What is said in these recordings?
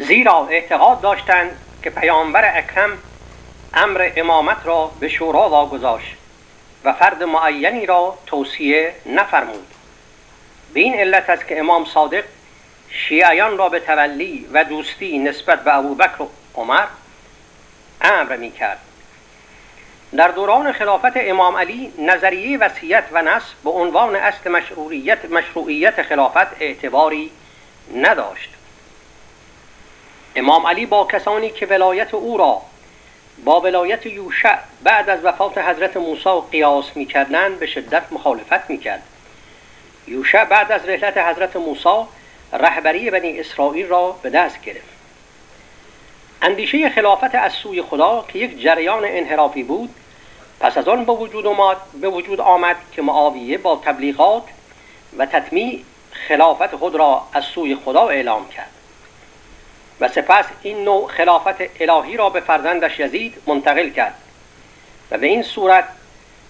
زیرا اعتقاد داشتند که پیامبر اکرم امر امامت را به شورا واگذاشت و فرد معینی را توصیه نفرمود. به این علت است که امام صادق شیعیان را به تولی و دوستی نسبت به ابوبکر و عمر امر می‌کرد. در دوران خلافت امام علی نظریه وصیت و نسب به عنوان اصل مشروعیت خلافت اعتباری نداشت. امام علی با کسانی که ولایت او را با ولایت یوشع بعد از وفات حضرت موسی قیاس می‌کردند به شدت مخالفت می‌کرد. یوشع بعد از رحلت حضرت موسی رهبری بنی اسرائیل را به دست گرفت. اندیشه خلافت از سوی خدا که یک جریان انحرافی بود، پس از آن به وجود آمد که معاویه با تبلیغات و تطمیع خلافت خود را از سوی خدا اعلام کرد و سپس این نوع خلافت الهی را به فرزندش یزید منتقل کرد و به این صورت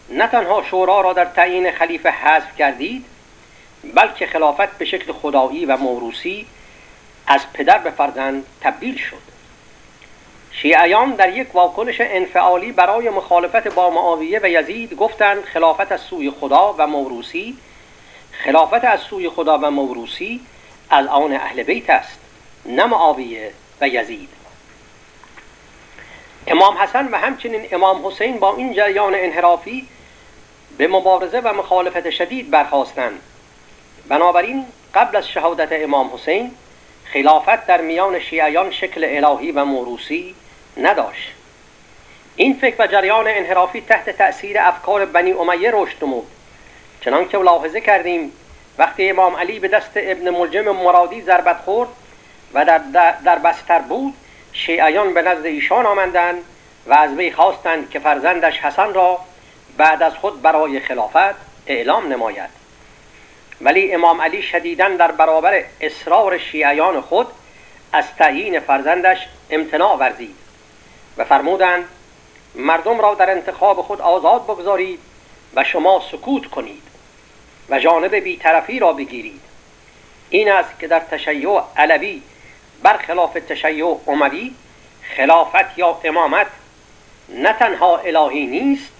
نه تنها شورا را در تعیین خلیفه حذف کردید، بلکه خلافت به شکل خدایی و موروثی از پدر به فرزند تبدیل شد. شیعیان در یک واکنش انفعالی برای مخالفت با معاویه و یزید گفتند خلافت از سوی خدا و موروثی از آن اهل بیت است، نه معاویه و یزید. امام حسن و همچنین امام حسین با این جریان انحرافی به مبارزه و مخالفت شدید برخاستند. بنابراین قبل از شهادت امام حسین خلافت در میان شیعیان شکل الهی و موروثی نداشت. این فکر و جریان انحرافی تحت تأثیر افکار بنی امیه رشد نمود، چنانکه ملاحظه کردیم وقتی امام علی به دست ابن ملجم مرادی ضربت خورد و در بستر بود، شیعیان به نزد ایشان آمدند و از وی خواستند که فرزندش حسن را بعد از خود برای خلافت اعلام نماید. ولی امام علی شدیداً در برابر اصرار شیعیان خود از تعیین فرزندش امتناع ورزید و فرمودند مردم را در انتخاب خود آزاد بگذارید و شما سکوت کنید و جانب بی‌طرفی را بگیرید. این است که در تشیع علوی برخلاف تشیع اموی خلافت یا امامت نه تنها الهی نیست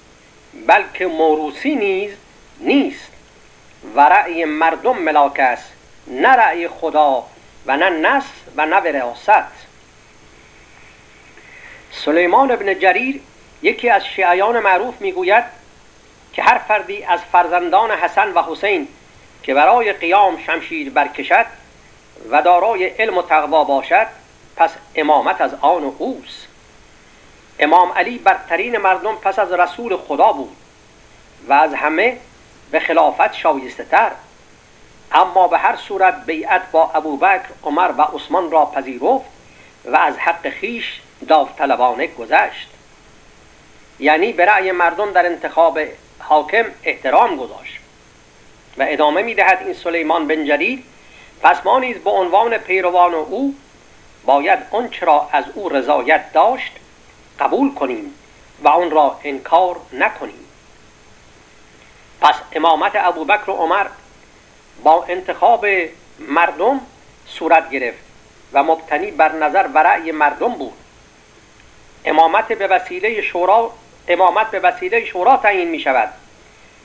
بلکه موروثی نیز نیست و رأی مردم ملاک است، نه رأی خدا و نه نسل و نه وراثت. سلیمان بن جریر یکی از شیعیان معروف میگوید که هر فردی از فرزندان حسن و حسین که برای قیام شمشیر برکشد و دارای علم و تقوا باشد پس امامت از آن اوست. امام علی برترین مردم پس از رسول خدا بود و از همه به خلافت شایسته تر، اما به هر صورت بیعت با ابوبکر، عمر و عثمان را پذیرفت و از حق خیش داوطلبانه گذشت، یعنی به رأی مردم در انتخاب حاکم احترام گذاشت. و ادامه می‌دهد این سلیمان بن جریر پس ما نیز به عنوان پیروان او باید آنچه را از او رضایت داشت قبول کنیم و آن را انکار نکنیم. پس امامت ابوبکر و عمر با انتخاب مردم صورت گرفت و مبتنی بر نظر و رأی مردم بود. امامت به وسیله شورا تعیین می شود،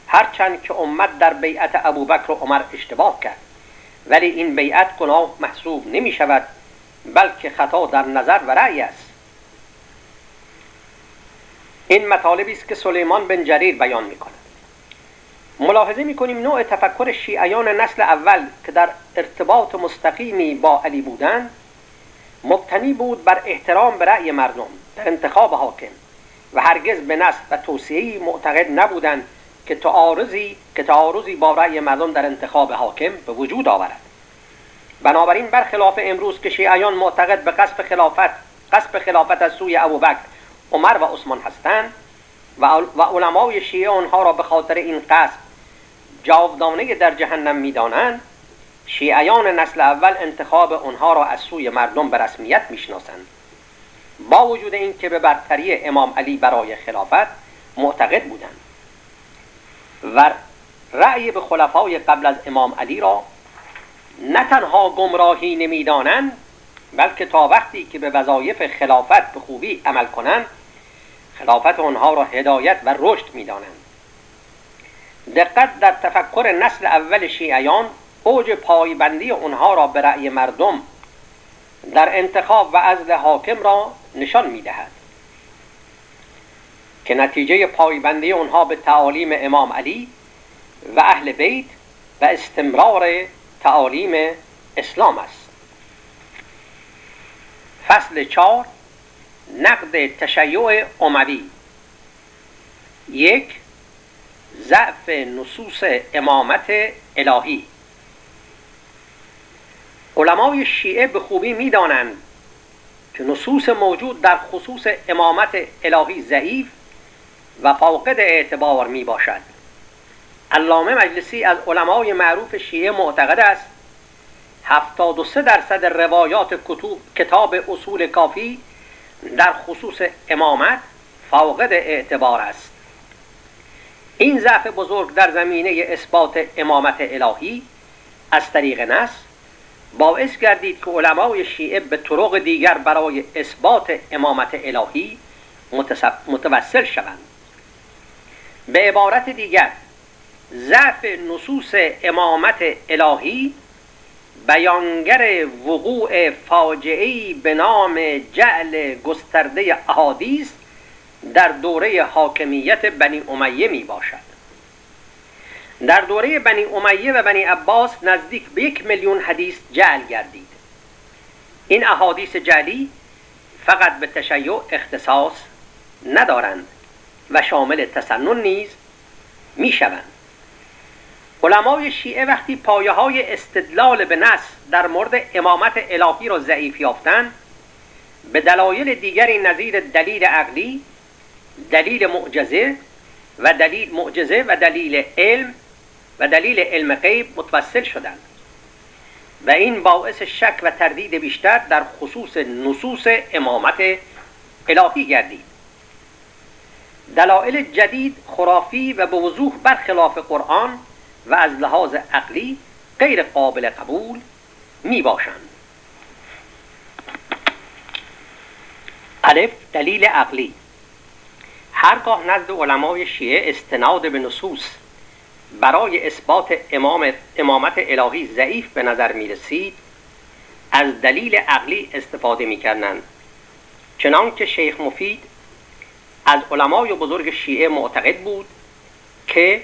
هرچند که امت در بیعت ابوبکر و عمر اشتباه کرد، ولی این بیعت گناه محسوب نمی شود بلکه خطا در نظر و رأی است. این مطالبی است که سلیمان بن جریر بیان می کند. ملاحظه می کنیم نوع تفکر شیعیان نسل اول که در ارتباط مستقیمی با علی بودند مبتنی بود بر احترام به رأی مردم در انتخاب حاکم و هرگز به نسل و توصیه‌ای معتقد نبودند که تعارضی با رأی مردم در انتخاب حاکم به وجود آورد. بنابراین برخلاف امروز که شیعیان معتقد به قصب خلافت از سوی ابوبکر، عمر و عثمان هستند و علمای شیعه آنها را به خاطر این قصب جاودانه در جهنم می‌دانند، شیعیان نسل اول انتخاب آنها را از سوی مردم به رسمیت می‌شناسند، با وجود این که به برتری امام علی برای خلافت معتقد بودند و رأی به خلفای قبل از امام علی را نه تنها گمراهی نمی‌دانند بلکه تا وقتی که به وظایف خلافت به خوبی عمل کنند خلافت آنها را هدایت و رشد می‌دانند. دقت در تفکر نسل اول شیعیان اوج پایبندی آنها را به رأی مردم در انتخاب و عزل حاکم را نشان می‌دهد که نتیجه پایبندی آنها به تعالیم امام علی و اهل بیت و استمرار تعالیم اسلام است. فصل 4 نقد تشیع اموی. 1. ضعف نصوص امامت الهی. علمای شیعه به خوبی می‌دانند که نصوص موجود در خصوص امامت الهی ضعیف و فاقد اعتبار می باشد. علامه مجلسی از علمای معروف شیعه معتقد است 73% روایات کتاب اصول کافی در خصوص امامت فاقد اعتبار است. این ضعف بزرگ در زمینه اثبات امامت الهی از طریق نص باعث گردید که علمای شیعه به طرق دیگر برای اثبات امامت الهی متوسل شوند. به عبارت دیگر ضعف نصوص امامت الهی بیانگر وقوع فاجعه‌ای به نام جعل گسترده احادیث در دوره حاکمیت بنی امیه می باشد. در دوره بنی امیه و بنی عباس نزدیک به 1,000,000 حدیث جعل گردید. این احادیث جعلی فقط به تشیع اختصاص ندارند و شامل تسنن نیز می شوند. علمای شیعه وقتی پایه‌های استدلال به نص در مورد امامت الهی را ضعیف یافتند، به دلایل دیگری نظیر دلیل عقلی، دلیل معجزه و دلیل علم غیب متوسل شدند و این باعث شک و تردید بیشتر در خصوص نصوص امامت الهی گردید. دلایل جدید خرافی و به وضوح برخلاف قرآن و از لحاظ عقلی غیر قابل قبول می باشند. الف. دلیل عقلی. هرگاه نزد علمای شیعه استناد به نصوص برای اثبات امامت الهی ضعیف به نظر می رسید، از دلیل عقلی استفاده می کردند. چنانکه شیخ مفید از علمای بزرگ شیعه معتقد بود که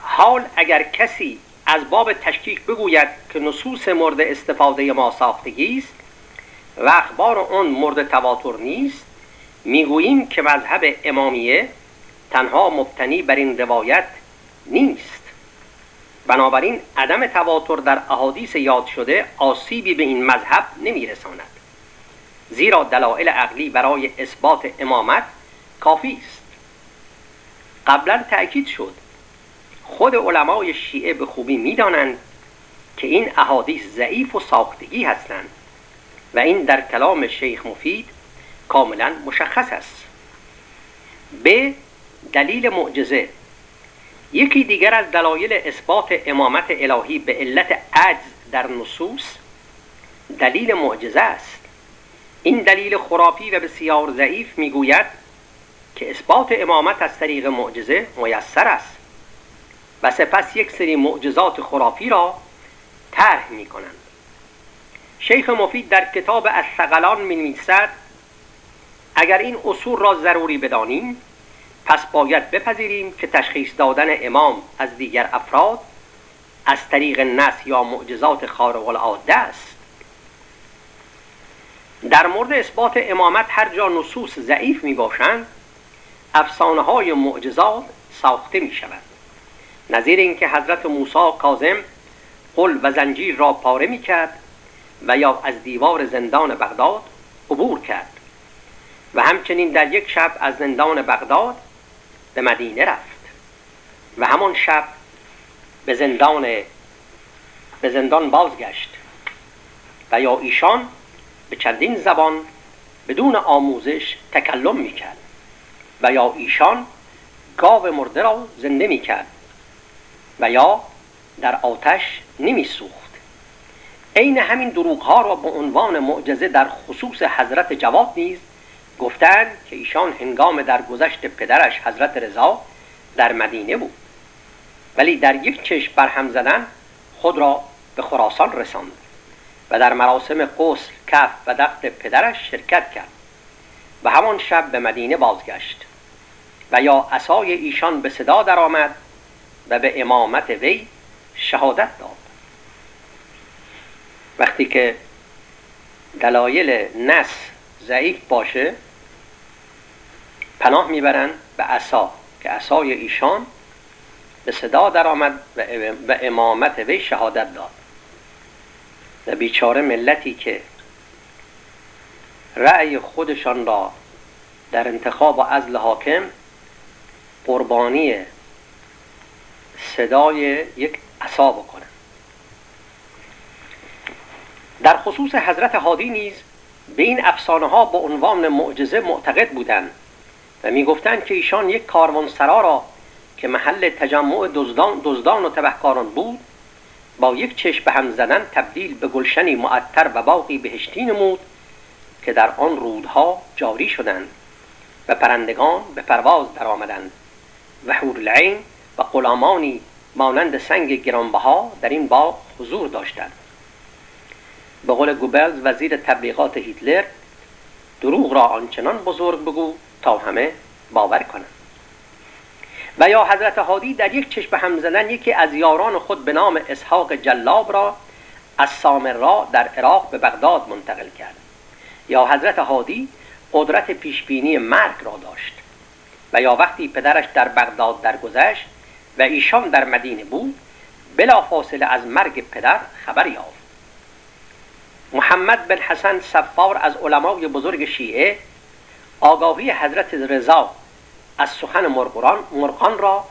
حال اگر کسی از باب تشکیک بگوید که نصوص مورد استفاده ما ساختگی است و اخبار آن مورد تواتر نیست، میگوییم که مذهب امامیه تنها مبتنی بر این روایت نیست. بنابراین عدم تواتر در احادیث یاد شده آسیبی به این مذهب نمیرساند، زیرا دلایل عقلی برای اثبات امامت کافی است. قبلا تأکید شد خود علمای شیعه به خوبی می‌دانند که این احادیث ضعیف و ساختگی هستند و این در کلام شیخ مفید کاملا مشخص است. به دلیل معجزه. یکی دیگر از دلایل اثبات امامت الهی به علت عجز در نصوص دلیل معجزه است. این دلیل خرافی و بسیار ضعیف میگوید که اثبات امامت از طریق معجزه میسر است و سپس یک سری معجزات خرافی را طرح میکنند. شیخ مفید در کتاب الثقلان می‌نویسد اگر این اصول را ضروری بدانیم پس باید بپذیریم که تشخیص دادن امام از دیگر افراد از طریق نص یا معجزات خارق العاده است. در مورد اثبات امامت هر جا نصوص ضعیف می باشند افسانه های معجزات ساخته می شود، نظیر اینکه حضرت موسی کاظم قل و زنجیر را پاره می کرد و یا از دیوار زندان بغداد عبور کرد و همچنین در یک شب از زندان بغداد به مدینه رفت و همان شب به زندان بازگشت و یا ایشان به چندین زبان بدون آموزش تکلم میکرد و یا ایشان گاو مرده را زنده میکرد و یا در آتش نمیسوخت. عین همین دروغ‌ها را به عنوان معجزه در خصوص حضرت جواد نیز گفتند که ایشان هنگام درگذشت پدرش حضرت رضا در مدینه بود، ولی در یک چشم برهم زدن خود را به خراسان رساند و در مراسم غسل، کف و دفن پدرش شرکت کرد و همان شب به مدینه بازگشت و یا عصای ایشان به صدا درآمد و به امامت وی شهادت داد. وقتی که دلایل نص ضعیف باشه پناه میبرن به عصا که عصای ایشان به صدا درآمد و امامت وی شهادت داد. و بیچاره ملتی که رأی خودشان را در انتخاب و عزل حاکم قربانی صدای یک عصا بکنن. در خصوص حضرت هادی نیز به این افسانه ها به عنوان معجزه معتقد بودند و می گفتند که ایشان یک کاروانسرا را که محل تجمع دزدان و تبهکاران بود با یک چشم به هم زدن تبدیل به گلشنی معطر و باغی بهشتی نمود که در آن رودها جاری شدند و پرندگان به پرواز درآمدند و حورالعین و غلامانی مانند سنگ گرانبها در این باغ حضور داشتند. به قول گوبلز وزیر تبلیغات هیتلر، دروغ را آنچنان بزرگ بگو تا همه باور کنند. و یا حضرت هادی در یک چشم به هم زدن یکی از یاران خود به نام اسحاق جلاب را از سامرا در عراق به بغداد منتقل کرد. یا حضرت هادی قدرت پیشبینی مرگ را داشت. و یا وقتی پدرش در بغداد درگذشت و ایشان در مدینه بود بلافاصله از مرگ پدر خبر یافت. محمد بن حسن صفار از علمای بزرگ شیعه آگاهی حضرت رضا از سخن مرغان را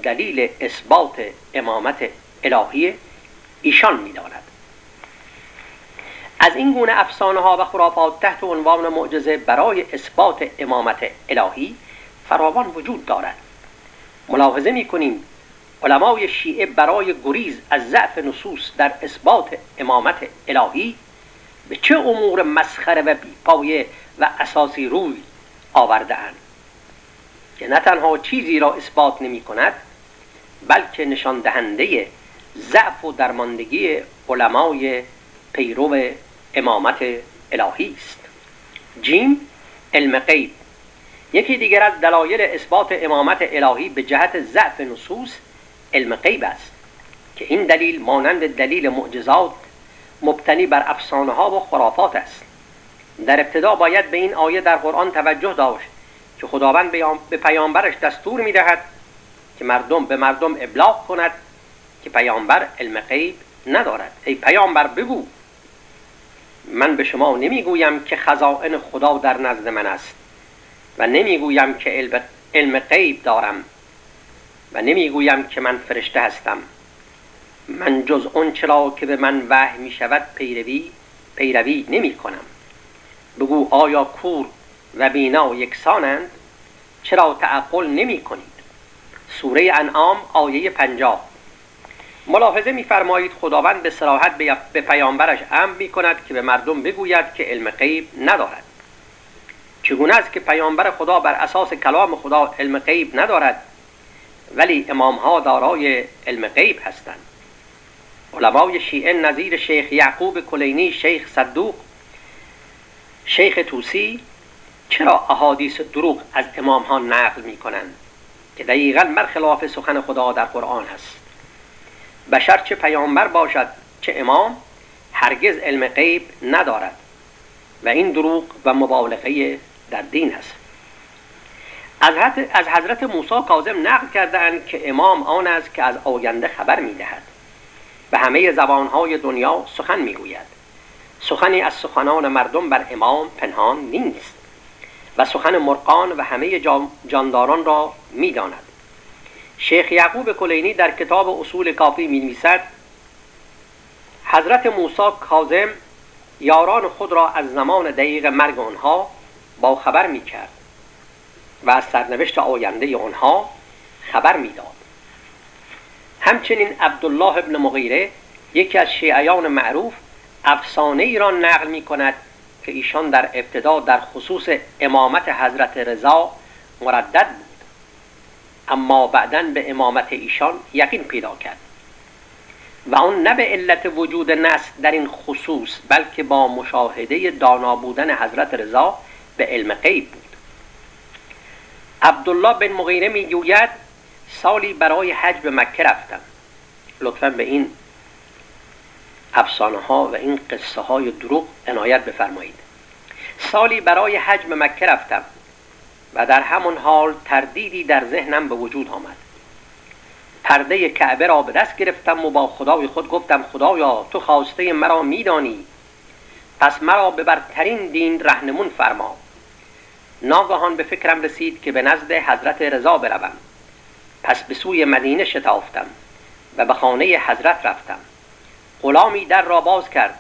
دلیل اثبات امامت الهی ایشان می‌داند. از این گونه افسانه ها و خرافات تحت عنوان معجزه برای اثبات امامت الهی فراوان وجود دارد. ملاحظه می‌کنیم علمای شیعه برای گریز از ضعف نصوص در اثبات امامت الهی به چه امور مسخره و بی‌پایه و اساسی روی آورده‌اند که نه تنها چیزی را اثبات نمی‌کند بلکه نشان دهنده ضعف و درماندگی علمای پیرو امامت الهی است. جیم، علم غیب. یکی دیگر از دلایل اثبات امامت الهی به جهت ضعف نصوص علم غیب است که این دلیل مانند دلیل معجزات مبتنی بر افسانه ها و خرافات است. در ابتدا باید به این آیه در قرآن توجه داشت که خداوند به پیامبرش دستور می‌دهد که به مردم ابلاغ کند که پیامبر علم غیب ندارد. ای پیامبر بگو من به شما نمیگویم که خزائن خدا در نزد من است و نمیگویم که علم غیب دارم و نمیگویم که من فرشته هستم. من جز اون چرا که به من وحی می شود پیروی نمی کنم. بگو آیا کور و بینا یکسانند؟ چرا تعقل نمی کنید؟ سوره انعام آیه 50. ملاحظه می‌فرمایید خداوند به صراحت به پیامبرش امر می‌کند که به مردم بگوید که علم غیب ندارد. چگونه است که پیامبر خدا بر اساس کلام خدا علم غیب ندارد ولی امام‌ها دارای علم غیب هستند؟ علمای شیعه نظیر شیخ یعقوب کلینی، شیخ صدوق، شیخ طوسی چرا احادیث دروغ از امام‌ها نقل می‌کنند که دقیقاً برخلاف سخن خدا در قرآن است؟ بشر چه پیامبر باشد چه امام هرگز علم غیب ندارد و این دروغ و مبالغه در دین است. از حضرت موسی کاظم نقل کرده‌اند که امام آن است که از آینده خبر می‌دهد. به همه زبان‌های دنیا سخن می‌گوید. سخنی از سخنان مردم بر امام پنهان نیست و سخن مرغان و همه جانداران را می‌داند. شیخ یعقوب کلینی در کتاب اصول کافی می‌نویسد حضرت موسی کاظم یاران خود را از زمان دقیق مرگ آنها با خبر می‌کرد و از سرنوشت آینده آنها خبر می‌داد. همچنین عبدالله ابن مغیره یکی از شیعیان معروف افسانه ای را نقل می کند که ایشان در ابتدا در خصوص امامت حضرت رضا مردد بود، اما بعداً به امامت ایشان یقین پیدا کرد و آن نه به علت وجود نص در این خصوص، بلکه با مشاهده دانا بودن حضرت رضا به علم غیب بود. عبدالله بن مغیره میگوید سالی برای حج به مکه رفتم. لطفاً به این افسانه ها و این قصه های دروغ عنایت بفرمایید. سالی برای حج به مکه رفتم و در همون حال تردیدی در ذهنم به وجود آمد. پرده کعبه را به دست گرفتم و با خدای خود گفتم خدایا تو خواسته مرا میدانی، پس مرا به برترین دین رهنمون فرما. ناگهان به فکرم رسید که به نزد حضرت رضا بروم. پس به سوی مدینه شتافتم و به خانه حضرت رفتم. غلامی در را باز کرد.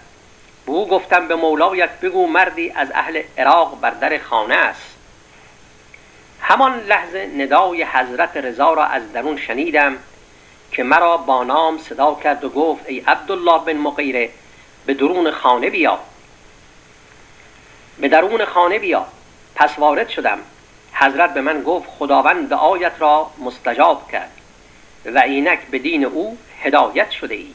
به او گفتم به مولایت بگو مردی از اهل عراق بر در خانه است. همان لحظه ندای حضرت رضا را از درون شنیدم که مرا با نام صدا کرد و گفت ای عبدالله بن مغیره به درون خانه بیا. به درون خانه بیا. پس وارد شدم. حضرت به من گفت خداوند دعایت را مستجاب کرد و اینک به دین او هدایت شده ای.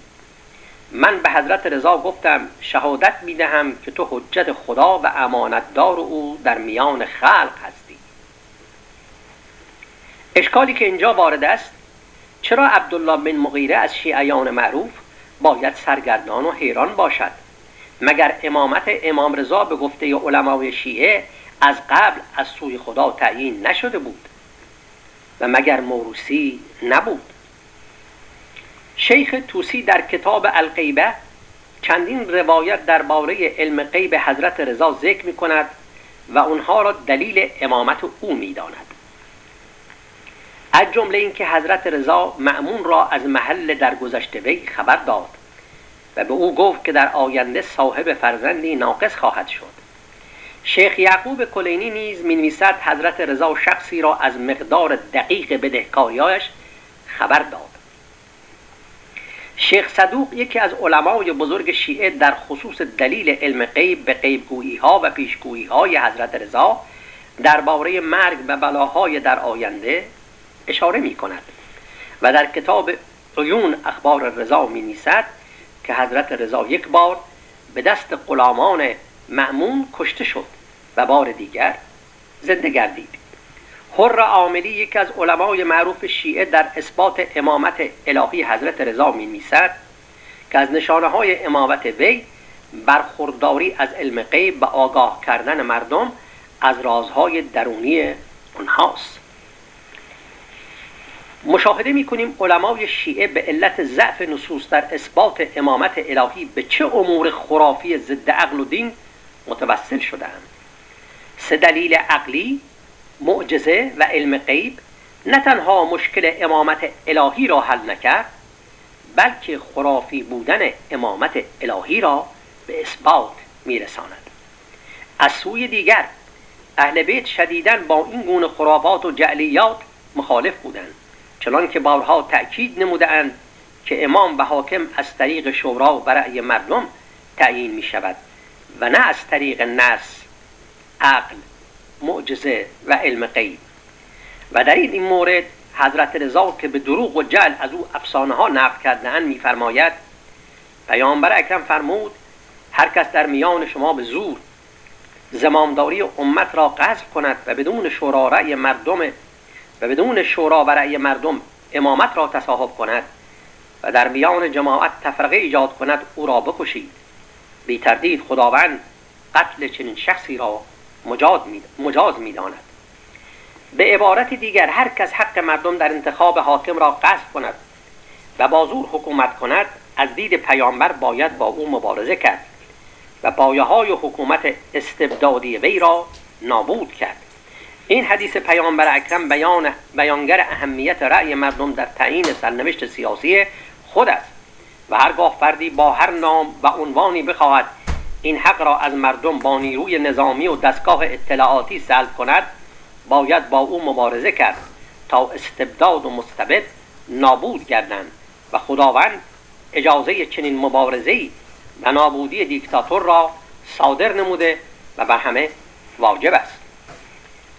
من به حضرت رضا گفتم شهادت میدهم که تو حجت خدا و امانتدار او در میان خلق هستی. اشکالی که اینجا وارد است، چرا عبدالله بن مغیره از شیعیان معروف باید سرگردان و حیران باشد؟ مگر امامت امام رضا به گفته علمای شیعه از قبل از سوی خدا تعیین نشده بود و مگر موروثی نبود؟ شیخ طوسی در کتاب الغیبه چندین روایت درباره علم غیب حضرت رضا ذکر می کند و اونها را دلیل امامت او می داند. از جمله این که حضرت رضا مأمون را از محل درگذشت وی خبر داد و به او گفت که در آینده صاحب فرزندی ناقص خواهد شد. شیخ یعقوب کلینی نیز می‌نویسد حضرت رضا شخصی را از مقدار دقیق بدهکاری‌هایش خبر داد. شیخ صدوق یکی از علمای بزرگ شیعه در خصوص دلیل علم غیب به غیبگویی‌ها و پیشگویی‌های حضرت رضا درباره مرگ و بلاهای در آینده اشاره می‌کند و در کتاب عیون اخبار رضا می‌نویسد که حضرت رضا یک بار به دست غلامان مأمون کشته شد و بار دیگر زنده گردید. حر عاملی یک از علمای معروف شیعه در اثبات امامت الهی حضرت رضا می‌نویسد که از نشانه‌های امامت وی برخورداری از علم غیب و آگاه کردن مردم از رازهای درونی اونهاست. مشاهده می‌کنیم علمای شیعه به علت ضعف نصوص در اثبات امامت الهی به چه امور خرافی ضد عقل و دین متوسل شدند. 3 دلیل عقلی، معجزه و علم غیب نه تنها مشکل امامت الهی را حل نکرد، بلکه خرافی بودن امامت الهی را به اثبات میرساند. از سوی دیگر اهل بیت شدیداً با این گونه خرافات و جعلیات مخالف بودند، چنان که بارها تأکید نمودند که امام و حاکم از طریق شورا و رأی مردم تعیین می شود و نه از طریق نص، عقل، معجزه و علم غیب. و در این مورد حضرت رضا که به دروغ و جعل از او افسانه ها نقل کرده‌اند می‌فرماید پیامبر اکرم فرمود هر کس در میان شما به زور زمامداری امت را غصب کند و بدون شورا و رأی مردم امامت را تصاحب کند و در میان جماعت تفرقه ایجاد کند او را بکشید. بی تردید خداوند قتل چنین شخصی را مجاز می‌داند. به عبارت دیگر هر کس حق مردم در انتخاب حاکم را غصب کند و با زور حکومت کند، از دید پیامبر باید با او مبارزه کرد و پایه‌های حکومت استبدادی وی را نابود کرد. این حدیث پیامبر اکرم بیانگر اهمیت رأی مردم در تعیین سرنوشت سیاسی خود است و هرگاه فردی با هر نام و عنوانی بخواهد این حق را از مردم با نیروی نظامی و دستگاه اطلاعاتی سلب کند، باید با او مبارزه کرد تا استبداد و مستبد نابود گردند و خداوند اجازه چنین مبارزه‌ای و نابودی دیکتاتور را صادر نموده و بر همه واجب است.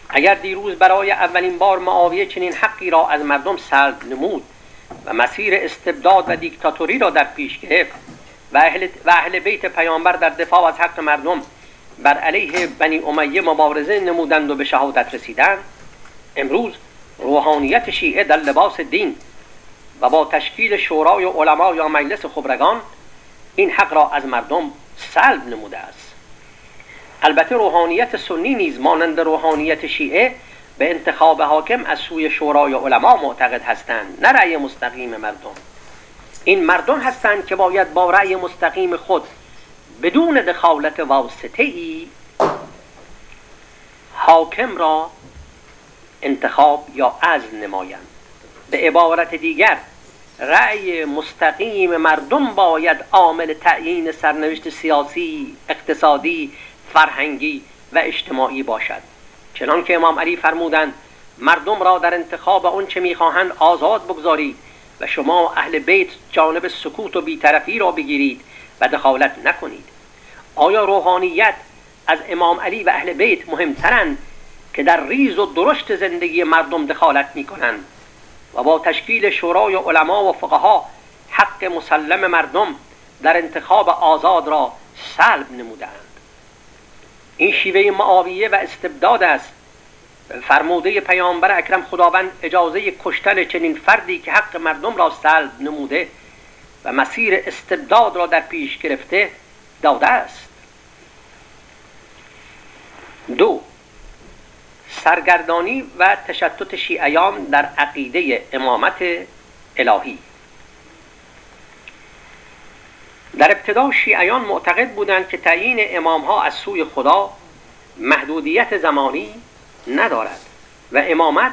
اگر دیروز برای اولین بار معاویه چنین حقی را از مردم سلب نمود و مسیر استبداد و دیکتاتوری را در پیش گرفت و اهل بیت پیامبر در دفاع از حق مردم بر علیه بنی امیه مبارزه نمودند و به شهادت رسیدند، امروز روحانیت شیعه در لباس دین و با تشکیل شورای علما یا مجلس خبرگان این حق را از مردم سلب نموده است. البته روحانیت سنی نیز مانند روحانیت شیعه به انتخاب حاکم از سوی شورای علما معتقد هستند، نه رأی مستقیم مردم. این مردم هستند که باید با رأی مستقیم خود بدون دخالت واسطه‌ای حاکم را انتخاب یا عزل نمایند. به عبارت دیگر، رأی مستقیم مردم باید عامل تعیین سرنوشت سیاسی، اقتصادی، فرهنگی و اجتماعی باشد. چنانکه امام علی فرمودند مردم را در انتخاب آن چه می‌خواهند آزاد بگذارید و شما اهل بیت جانب سکوت و بی‌طرفی را بگیرید و دخالت نکنید. آیا روحانیت از امام علی و اهل بیت مهمترند که در ریز و درشت زندگی مردم دخالت می‌کنند و با تشکیل شورای علما و فقها حق مسلم مردم در انتخاب آزاد را سلب نمودند؟ این شیوه معاویه و استبداد است. فرموده پیامبر اکرم خداوند اجازه کشتن چنین فردی که حق مردم را سلب نموده و مسیر استبداد را در پیش گرفته داده است. 2. سرگردانی و تشتت شیعیان در عقیده امامت الهی. در ابتدا شیعیان معتقد بودند که تعیین امامها از سوی خدا محدودیت زمانی ندارد و امامت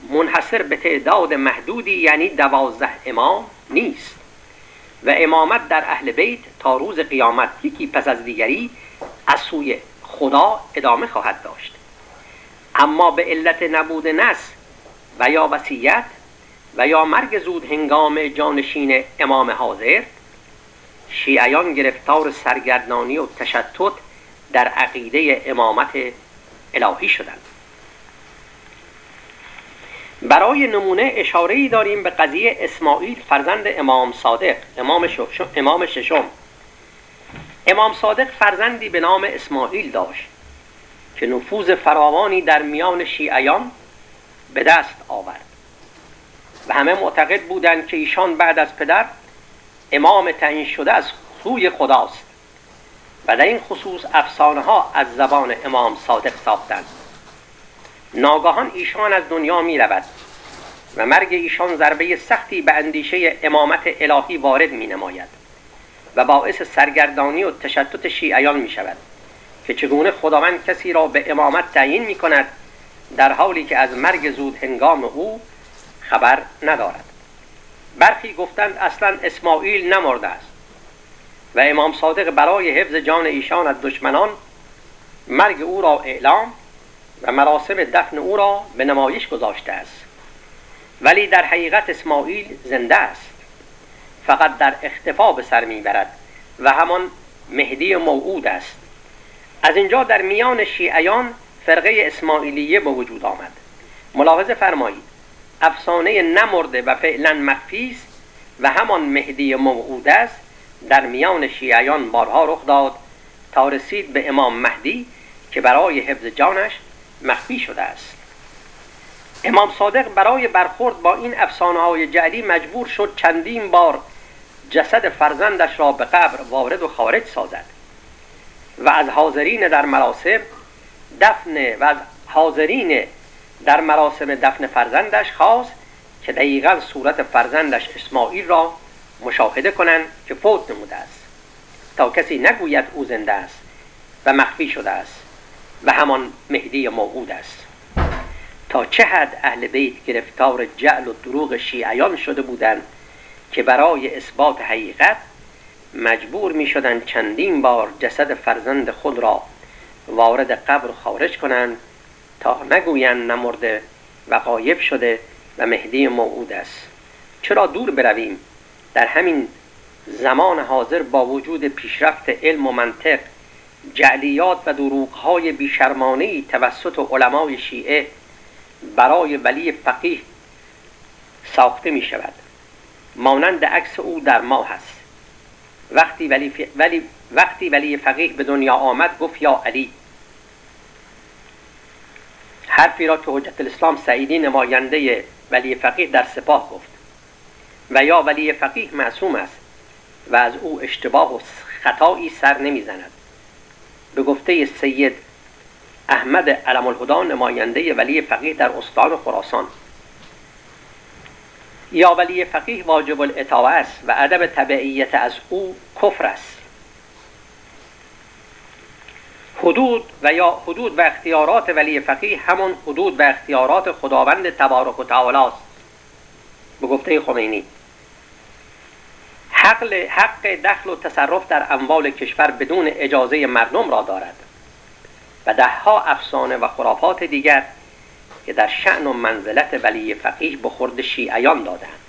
منحصر به تعداد محدودی یعنی 12 امام نیست و امامت در اهل بیت تا روز قیامت یکی پس از دیگری از سوی خدا ادامه خواهد داشت. اما به علت نبود نص و یا وصیت و یا مرگ زود هنگام جانشین امام حاضر، شیعیان گرفتار سرگردانی و تشتت در عقیده امامت الهی شدند. برای نمونه اشاره‌ای داریم به قضیه اسماعیل فرزند امام صادق، امام ششم. امام صادق فرزندی به نام اسماعیل داشت که نفوذ فراوانی در میان شیعیان به دست آورد و همه معتقد بودند که ایشان بعد از پدر امام تعیین شده از سوی خداست و در این خصوص افسانه ها از زبان امام صادق ساختند. ناگهان ایشان از دنیا می رود و مرگ ایشان ضربه سختی به اندیشه امامت الهی وارد می نماید و باعث سرگردانی و تشتت شیعیان می شود که چگونه خداوند کسی را به امامت تعیین می کند در حالی که از مرگ زود هنگام او خبر ندارد. برخی گفتند اصلا اسماعیل نمرده است و امام صادق برای حفظ جان ایشان از دشمنان مرگ او را اعلام و مراسم دفن او را به نمایش گذاشته است. ولی در حقیقت اسماعیل زنده است، فقط در اختفا به سر میبرد و همان مهدی موعود است. از اینجا در میان شیعیان فرقه اسماعیلیه به وجود آمد. ملاحظه فرمایید افسانه نمرده و فعلا مخفی است و همان مهدی موعود است در میان شیعیان بارها رخ داد تا رسید به امام مهدی که برای حفظ جانش مخفی شده است. امام صادق برای برخورد با این افسانه‌های جعلی مجبور شد چندین بار جسد فرزندش را به قبر وارد و خارج سازد و از حاضرین در مراسم دفن فرزندش خواست که دقیقاً صورت فرزندش اسماعیل را مشاهده کنند که فوت نموده است تا کسی نگوید او زنده است و مخفی شده است و همان مهدی موعود است. تا چه حد اهل بیت گرفتار جعل و دروغ شیعیان شده بودند که برای اثبات حقیقت مجبور می شدند چندین بار جسد فرزند خود را وارد قبر خارج کنند تا نگویند نمرده و غایب شده و مهدی موعود است. چرا دور برویم؟ در همین زمان حاضر با وجود پیشرفت علم و منطق، جعلیات و دروغ‌های بیشرمانه‌ای توسط علمای شیعه برای ولی فقیه ساخته می شود، مانند عکس او در ماه است. وقتی ولی فقیه به دنیا آمد گفت یا علی، حرفی را که حجت الاسلام سعیدی نماینده ولی فقیه در سپاه گفت. و یا ولی فقیه معصوم است و از او اشتباه و خطایی سر نمیزند. به گفته سید احمد علم الهدی نماینده ولی فقیه در استان خراسان، یا ولی فقیه واجب الاطاعه است و عدم تبعیت از او کفر است. حدود و اختیارات ولی فقیه همون حدود و اختیارات خداوند تبارک و تعالی است. به گفته خمینی حق دخل و تصرف در اموال کشور بدون اجازه مردم را دارد و دهها افسانه و خرافات دیگر که در شأن و منزلت ولی فقیه به خورد شیعیان دادند.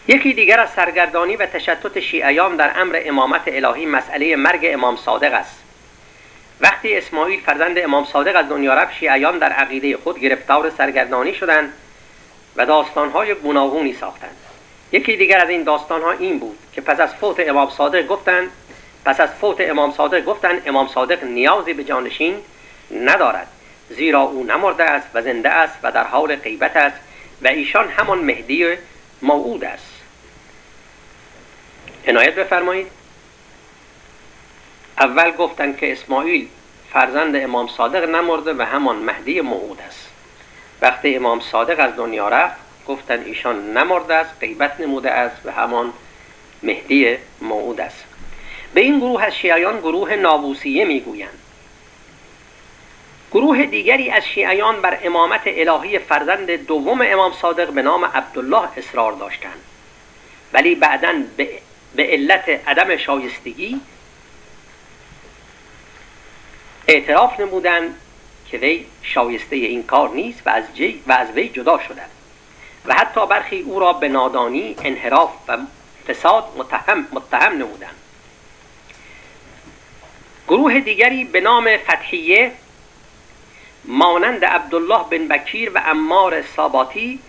یکی دیگر از سرگردانی و تشتت شیعیان در امر امامت الهی مسئله مرگ امام صادق است. وقتی اسماعیل فرزند امام صادق از دنیا رفت، شیعیان در عقیده خود گرفتار سرگردانی شدند و داستان‌های گوناگونی ساختند. یکی دیگر از این داستان‌ها این بود که پس از فوت امام صادق گفتند امام صادق نیازی به جانشین ندارد، زیرا او نمرده است و زنده است و در حال غیبت است و ایشان همان مهدی موعود است. عنایت بفرمایید. اول گفتند که اسماعیل فرزند امام صادق نمرده و همان مهدی موعود است. وقتی امام صادق از دنیا رفت گفتند ایشان نمرده است، غیبت نموده است و همان مهدی موعود است. به این گروه از شیعیان گروه نابوسیه میگویند. گروه دیگری از شیعیان بر امامت الهی فرزند دوم امام صادق به نام عبدالله اصرار داشتند، ولی بعداً به علت عدم شایستگی اعتراف نمودند که وی شایسته این کار نیست و از وی جدا شدند و حتی برخی او را به نادانی، انحراف و فساد متهم نمودند. گروه دیگری به نام فتحیه مانند عبدالله بن بکیر و عمار ساباتی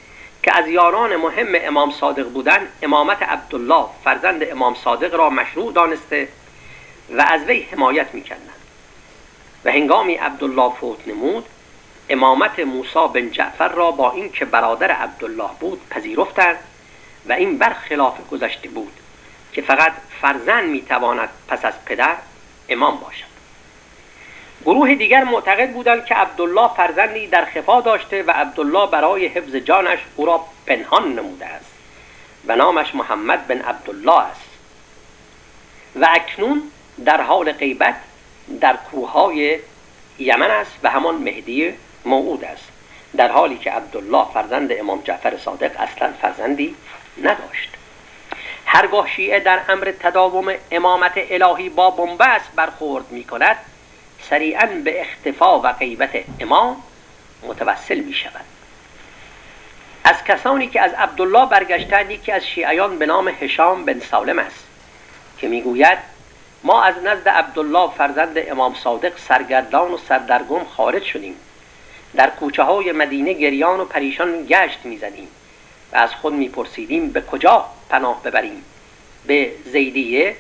که از یاران مهم امام صادق بودند، امامت عبدالله فرزند امام صادق را مشروع دانسته و از وی حمایت می‌کردند و هنگامی عبدالله فوت نمود، امامت موسی بن جعفر را با این که برادر عبدالله بود پذیرفتند و این برخلاف گذشته بود که فقط فرزند میتواند پس از پدر امام باشد. گروه دیگر معتقد بودند که عبدالله فرزندی در خفا داشته و عبدالله برای حفظ جانش او را پنهان نموده است و نامش محمد بن عبدالله است و اکنون در حال غیبت در کوههای یمن است و همان مهدی موعود است، در حالی که عبدالله فرزند امام جعفر صادق اصلا فرزندی نداشت. هرگاه شیعه در امر تداوم امامت الهی با بن‌بست برخورد می کند، سریعاً به اختفا و غیبت امام متوسل می شود. از کسانی که از عبدالله برگشتند یکی از شیعیان به نام هشام بن سالم است که می گوید ما از نزد عبدالله فرزند امام صادق سرگردان و سردرگم خارج شدیم، در کوچه های مدینه گریان و پریشان گشت می زدیم و از خود می پرسیدیم به کجا پناه ببریم، به زیدیه،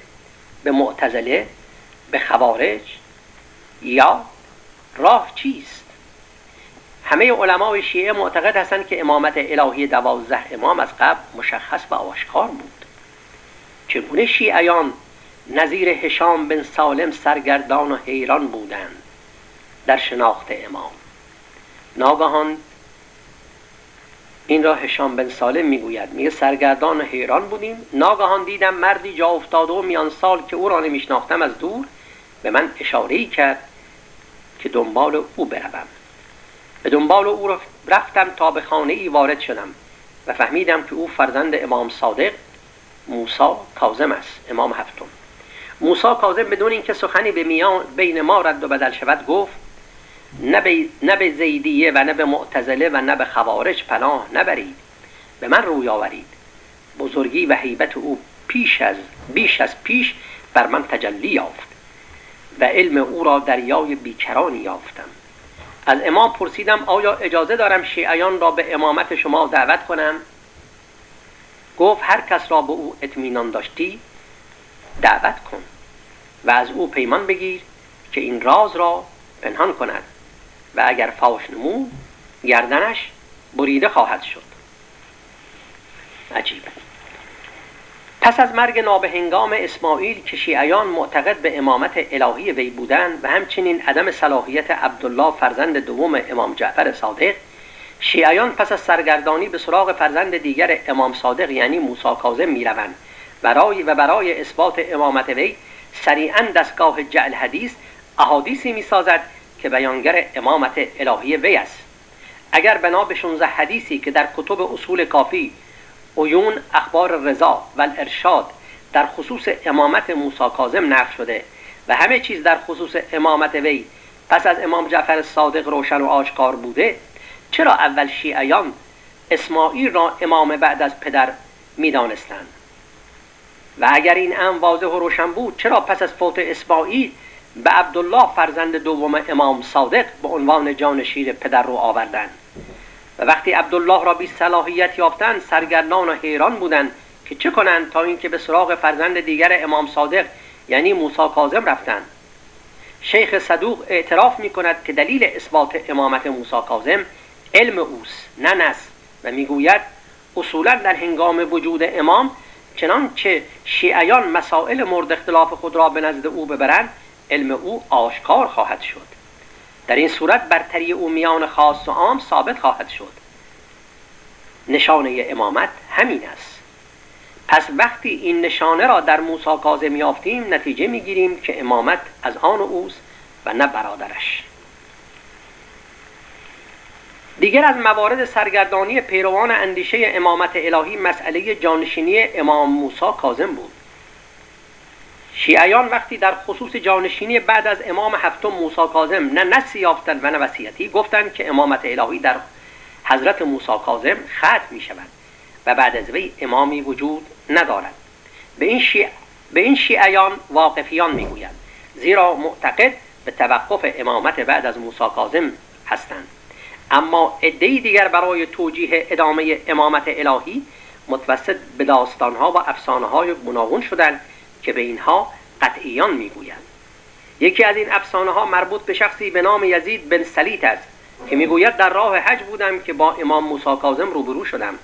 به معتزله، به خوارج، یا راه چیست؟ همه علمای شیعه معتقد هستند که امامت الهی 12 امام از قبل مشخص و آشکار بود. چگونه شیعیان نظیر هشام بن سالم سرگردان و حیران بودند در شناخت امام؟ ناگهان این را هشام بن سالم میگوید، میگه سرگردان و حیران بودیم، ناگهان دیدم مردی جا افتاده و میان سال که او را نمیشناختم از دور به من اشاره‌ای کرد که دنبال او بروم. به دنبال او رفتم تا به خانه‌ای وارد شدم و فهمیدم که او فرزند امام صادق موسی کاظم است، امام هفتم. موسی کاظم بدون اینکه سخنی بین ما رد و بدل شود گفت نه به زیدیه و نه به معتزله و نه به خوارج پناه نبرید، به من روی آورید. بزرگی و هیبت او بیش از پیش بر من تجلی یافت و علم او را دریای بیکرانی یافتم. از امام پرسیدم آیا اجازه دارم شیعیان را به امامت شما دعوت کنم؟ گفت هر کس را به او اطمینان داشتی دعوت کن و از او پیمان بگیر که این راز را پنهان کند و اگر فاش نمود گردنش بریده خواهد شد. عجیب. پس از مرگ نابهنگام اسماعیل که شیعیان معتقد به امامت الهی وی بودند و همچنین عدم صلاحیت عبدالله فرزند دوم امام جعفر صادق، شیعیان پس از سرگردانی به سراغ فرزند دیگر امام صادق یعنی موسی کاظم میروند و برای اثبات امامت وی سریعا دستگاه جعل حدیث احادیثی میسازد که بیانگر امامت الهی وی است. اگر بنا به 16 حدیثی که در کتب اصول کافی، عیون، اخبار رضا و الارشاد در خصوص امامت موسی کاظم نقل شده و همه چیز در خصوص امامت وی پس از امام جعفر صادق روشن و آشکار بوده، چرا اول شیعیان اسماعیل را امام بعد از پدر می‌دانستند؟ و اگر این امر واضح و روشن بود، چرا پس از فوت اسماعیل به عبدالله فرزند دوم امام صادق به عنوان جانشین پدر رو آوردند؟ و وقتی عبدالله را بی صلاحیت یافتند سرگردان و حیران بودند که چه کنند، تا اینکه به سراغ فرزند دیگر امام صادق یعنی موسی کاظم رفتند. شیخ صدوق اعتراف می‌کند که دلیل اثبات امامت موسی کاظم علم اوست نه نص و میگوید اصولا در هنگام وجود امام چنانچه شیعیان مسائل مورد اختلاف خود را به نزد او ببرند علم او آشکار خواهد شد. در این صورت برتری او میان خاص و عام ثابت خواهد شد. نشانه امامت همین است. پس وقتی این نشانه را در موسی کاظم یافتیم نتیجه میگیریم که امامت از آن اوست و نه برادرش. دیگر از موارد سرگردانی پیروان اندیشه امامت الهی مسئله جانشینی امام موسی کاظم بود. شیعیان وقتی در خصوص جانشینی بعد از امام هفتم موسی کاظم نه نصی یافتند و نه وصیتی، گفتند که امامت الهی در حضرت موسی کاظم ختم می شود و بعد از وی امامی وجود ندارد. به این شیعیان واقفیان می گویند، زیرا معتقد به توقف امامت بعد از موسی کاظم هستند. اما عده‌ای دیگر برای توجیه ادامه امامت الهی متوسط به داستانها و افسانه‌های گوناگون شدند که به اینها قطعیان میگویند. یکی از این افسانه‌ها مربوط به شخصی به نام یزید بن سلیط است که میگوید در راه حج بودم که با امام موسی کاظم روبرو شدم.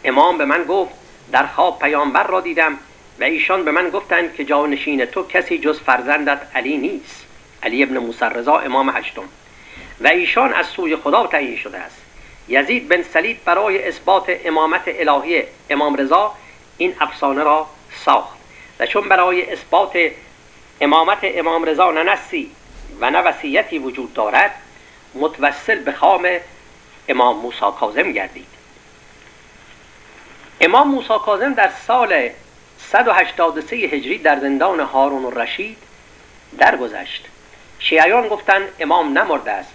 امام به من گفت در خواب پیامبر را دیدم و ایشان به من گفتند که جانشین تو کسی جز فرزندت علی نیست، علی ابن موسی رضا امام هشتم، و ایشان از سوی خدا تعیین شده است. یزید بن سلیط برای اثبات امامت الهی امام رضا این افسانه را ساخت و چون برای اثبات امامت امام رضا نه نصی و نه وصیتی وجود دارد متوسل به خام امام موسی کاظم گردید. امام موسی کاظم در سال 183 هجری در زندان هارون الرشید درگذشت. شیعیان گفتند امام نمرده است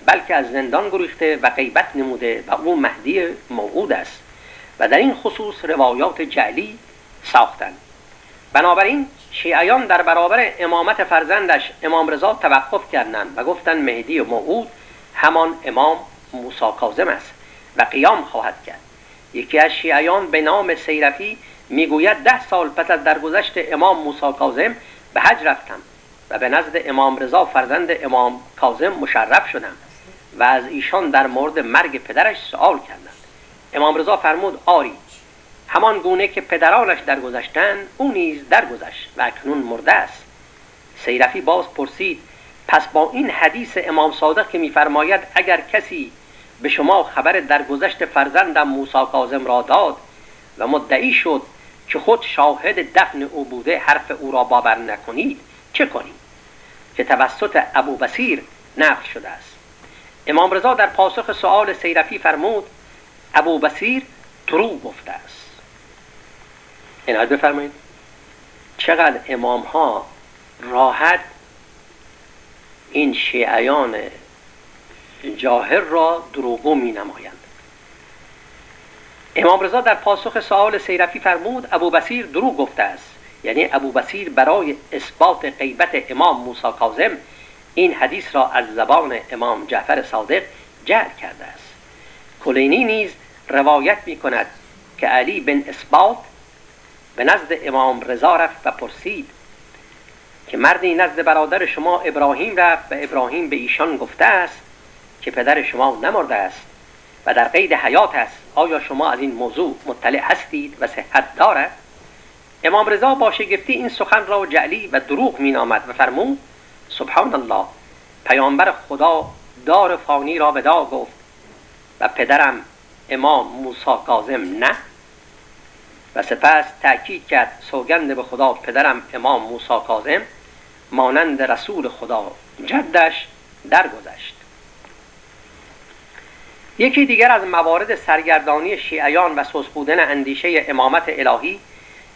بلکه از زندان گریخته و غیبت نموده و او مهدی موعود است و در این خصوص روایات جعلی ساختند. بنابراین شیعیان در برابر امامت فرزندش امام رضا توقف کردند و گفتند مهدی موعود همان امام موسی کاظم است و قیام خواهد کرد. یکی از شیعیان به نام سیرفی میگوید 10 سال پس از درگذشت امام موسی کاظم به حج رفتم و به نزد امام رضا فرزند امام کاظم مشرف شدم و از ایشان در مورد مرگ پدرش سؤال کردند. امام رضا فرمود آری، همان گونه که پدرانش درگذشتند او نیز درگذشت و اکنون مرده است. سیرفی باز پرسید پس با این حدیث امام صادق که می‌فرماید اگر کسی به شما خبر درگذشت فرزندم موسی کاظم را داد و مدعی شد که خود شاهد دفن او بوده حرف او را باور نکنید چه کنید؟ که توسط ابو بصیر نقل شده است. امام رضا در پاسخ سؤال سیرفی فرمود ابو بصیر دروغ گفته است. عنایت بفرمایید چقدر امام ها راحت این شیعیان جاهل را دروغگو می نمایند. امام رضا در پاسخ سؤال سیرفی فرمود ابوبصیر دروغ گفته است. یعنی ابوبصیر برای اثبات غیبت امام موسی کاظم این حدیث را از زبان امام جعفر صادق جعل کرده است. کلینی نیز روایت می کند که علی بن اثبات به نزد امام رضا رفت و پرسید که مردی نزد برادر شما ابراهیم رفت و ابراهیم به ایشان گفته است که پدر شما نمرده است و در قید حیات است. آیا شما از این موضوع مطلع هستید و صحت دارد؟ امام رضا با شگفتی این سخن را جعلی و دروغ می نامد و فرمود سبحان الله، پیامبر خدا دار فانی را ودا گفت و پدرم امام موسی کاظم نه. و سپس تأکید کرد سوگند به خدا پدرم امام موسی کاظم مانند رسول خدا جدش درگذشت. یکی دیگر از موارد سرگردانی شیعیان و سوسپودن اندیشه امامت الهی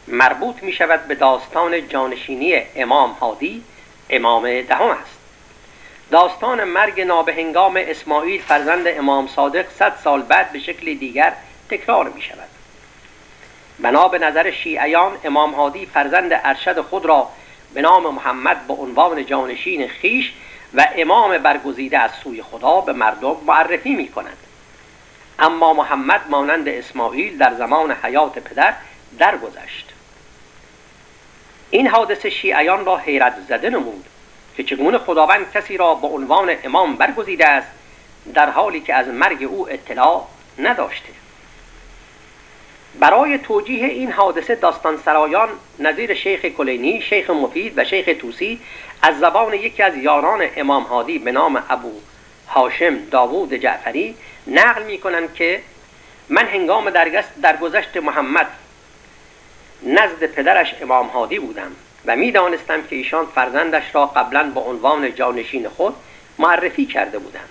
مربوط می شود به داستان جانشینی امام هادی امام دهم است. داستان مرگ نابهنگام اسماعیل فرزند امام صادق 100 سال بعد به شکل دیگر تکرار می شود. بنا به نظر شیعیان امام هادی فرزند ارشد خود را به نام محمد به عنوان جانشین خیش و امام برگزیده از سوی خدا به مردم معرفی می کند. اما محمد مانند اسماعیل در زمان حیات پدر درگذشت. این حادثه شیعیان را حیرت زده نمود که چگونه خداوند کسی را به عنوان امام برگزیده است در حالی که از مرگ او اطلاع نداشته. برای توجیه این حادثه داستان سرایان نظیر شیخ کلینی، شیخ مفید و شیخ توسی از زبان یکی از یاران امام هادی به نام ابو هاشم داوود جعفری نقل می کنند که من هنگام درگذشت محمد نزد پدرش امام هادی بودم و می دانستم که ایشان فرزندش را قبلا به عنوان جانشین خود معرفی کرده بودند.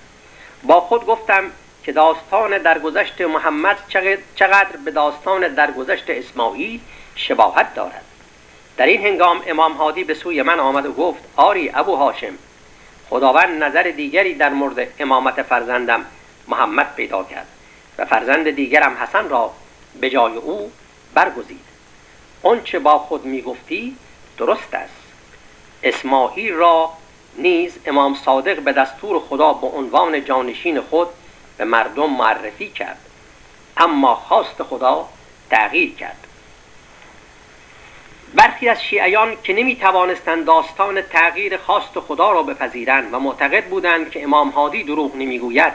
با خود گفتم که داستان درگذشت محمد چقدر به داستان درگذشت اسماعیل شباهت دارد. در این هنگام امام هادی به سوی من آمد و گفت آری ابو هاشم، خداوند نظر دیگری در مورد امامت فرزندم محمد پیدا کرد و فرزند دیگرم حسن را به جای او برگزید. آنچه با خود می گفتی درست است. اسماعیل را نیز امام صادق به دستور خدا به عنوان جانشین خود به مردم معرفی کرد، اما خواست خدا تغییر کرد. برخی از شیعیان که نمی توانستند داستان تغییر خواست خدا را بپذیرند و معتقد بودند که امام هادی دروغ نمیگوید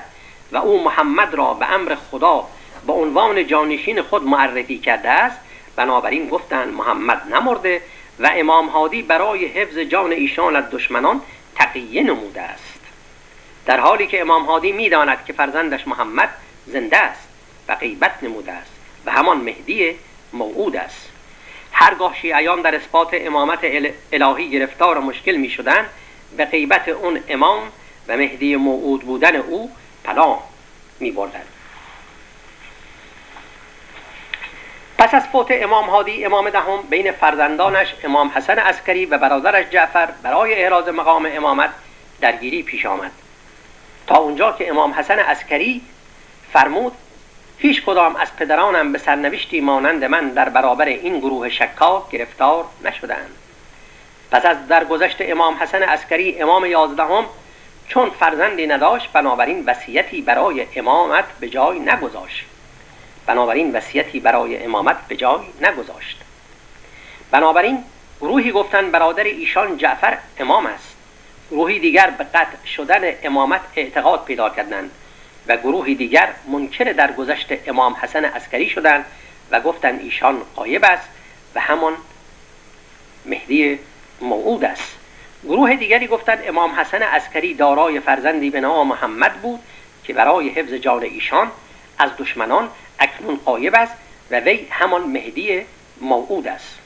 و او محمد را به امر خدا به عنوان جانشین خود معرفی کرده است، بنابراین گفتند محمد نمرده و امام هادی برای حفظ جان ایشان از دشمنان تقیه نموده است، در حالی که امام هادی می‌داند که فرزندش محمد زنده است و غیبت نموده است و همان مهدی موعود است. هرگاه شیعیان در اثبات امامت الهی گرفتار و مشکل می‌شدند، به غیبت اون امام و مهدی موعود بودن او پناه می‌بردند. پس از فوت امام هادی امام دهم بین فرزندانش امام حسن عسکری و برادرش جعفر برای احراز مقام امامت درگیری پیش آمد، تا اونجا که امام حسن عسکری فرمود هیچ کدام از پدرانم به سرنوشتی مانند من در برابر این گروه شکاک گرفتار نشدند. پس از درگذشت امام حسن عسکری امام 11 چون فرزندی نداشت، بنابراین وصیتی برای امامت به جای نگذاشت. بنابراین گروهی گفتند برادر ایشان جعفر امام است، گروهی دیگر به قطع شدن امامت اعتقاد پیدا کردند و گروهی دیگر منکر درگذشت امام حسن عسکری شدند و گفتند ایشان غایب است و همان مهدی موعود است. گروه دیگری گفتند امام حسن عسکری دارای فرزندی به نام محمد بود که برای حفظ جان ایشان از دشمنان اکنون غایب است و وی همان مهدی موعود است.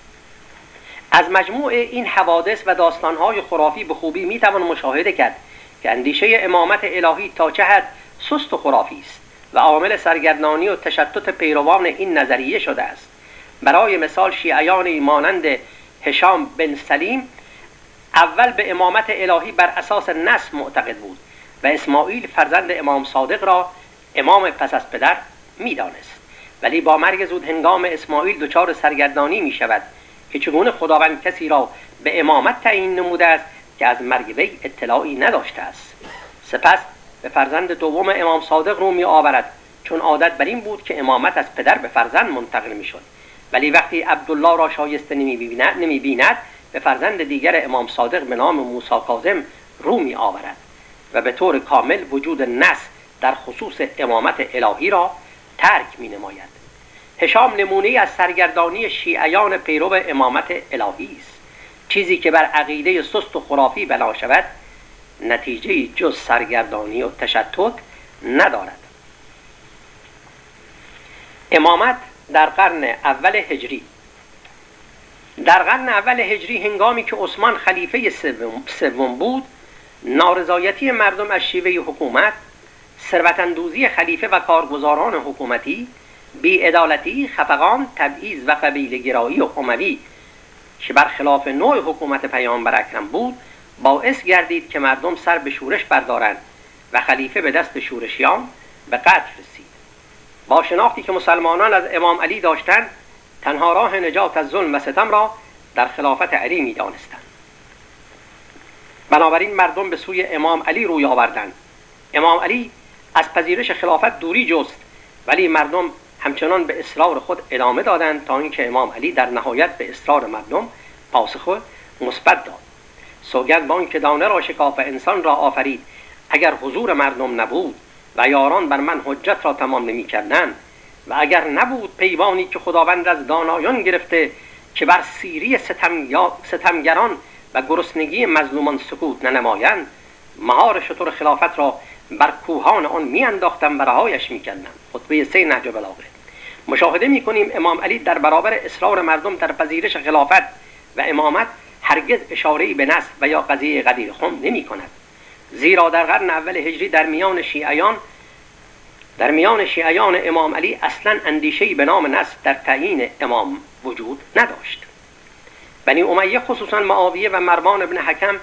از مجموع این حوادث و داستانهای خرافی به خوبی میتوان مشاهده کرد که اندیشه امامت الهی تا چه حد سست و خرافی است و عامل سرگردانی و تشتت پیروان این نظریه شده است. برای مثال شیعیانی مانند هشام بن سلیم اول به امامت الهی بر اساس نسب معتقد بود و اسماعیل فرزند امام صادق را امام پس از پدر میدانست ولی با مرگ زود هنگام اسماعیل دچار سرگردانی می شود که چگونه خداوند کسی را به امامت تعیین نموده است که از مرگ وی اطلاعی نداشته است. سپس به فرزند دوم امام صادق رو می آورد، چون عادت بر این بود که امامت از پدر به فرزند منتقل می شد. ولی وقتی عبدالله را شایسته نمی بیند به فرزند دیگر امام صادق به نام موسی کاظم رو می آورد و به طور کامل وجود نص در خصوص امامت الهی را ترک می نماید. هشام نمونه از سرگردانی شیعیان پیرو امامت الهی است. چیزی که بر عقیده سست و خرافی بنا شود نتیجه جز سرگردانی و تشتت ندارد. امامت در قرن اول هجری. در قرن اول هجری هنگامی که عثمان خلیفه سوم بود، نارضایتی مردم از شیوه حکومت، ثروت‌اندوزی خلیفه و کارگزاران حکومتی، بی‌عدالتی، خفقان، تبعیض و قبیله‌گرایی و اموی که برخلاف نوع حکومت پیامبر اکرم بود، باعث گردید که مردم سر به شورش بردارند و خلیفه به دست شورشیان به قتل رسید. با شناختی که مسلمانان از امام علی داشتند، تنها راه نجات از ظلم و ستم را در خلافت علی می دانستند. بنابراین مردم به سوی امام علی روی آوردند. امام علی از پذیرش خلافت دوری جست، ولی مردم همچنان به اصرار خود ادامه دادند تا اینکه امام علی در نهایت به اصرار مردم پاسخ مثبت داد. سوگند با آنکه دانه را شکاف انسان را آفرید، اگر حضور مردم نبود و یاران بر من حجت را تمام نمی کردند و اگر نبود پیوانی که خداوند از دانایان گرفته که بر سیری ستمگران و گرسنگی مظلومان سکوت ننمایند، مهار شتر خلافت را بر کوهان آن می انداختم و رهایش می کردم. خطبه 3 نهج بلاغه. مشاهده می کنیم امام علی در برابر اصرار مردم در پذیرش خلافت و امامت هرگز اشاره‌ای به نص و یا قضیه غدیر خم نمی کند. زیرا در قرن اول هجری در میان شیعیان امام علی اصلا اندیشه‌ای به نام نص در تعیین امام وجود نداشت. بنی امیه خصوصا معاویه و مروان بن حکم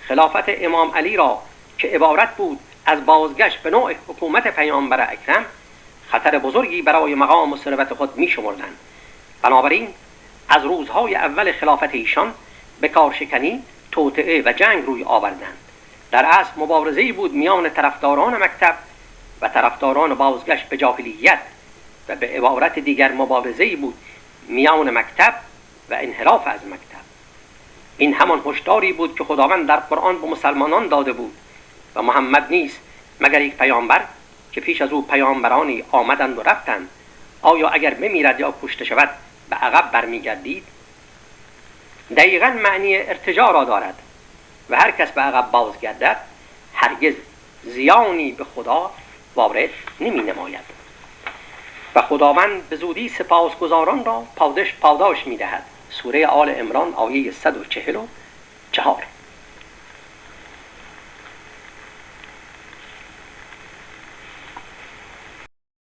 خلافت امام علی را که عبارت بود از بازگشت به نوع حکومت پیامبر اکرم خطر بزرگی برای مقام و ثروت خود می شمردند. بنابراین از روزهای اول خلافت ایشان به کارشکنی، توطئه و جنگ روی آوردند. در اصل مبارزه‌ای بود میان طرفداران مکتب و طرفداران بازگشت به جاهلیت و به عبارت دیگر مبارزه‌ای بود میان مکتب و انحراف از مکتب. این همان هشداری بود که خداوند در قرآن به مسلمانان داده بود و محمد نیست مگر یک پیامبر که پیش از او پیامبرانی آمدند و رفتند. آیا اگر بمیرد یا کشته شود به عقب برمیگردید؟ دقیقاً معنی ارتجاع را دارد و هر کس به عقب بازگردد هرگز زیانی به خدا وارد نمی نماید و خداوند به زودی سپاسگزاران را پاداش می دهد. سوره آل عمران آیه 144.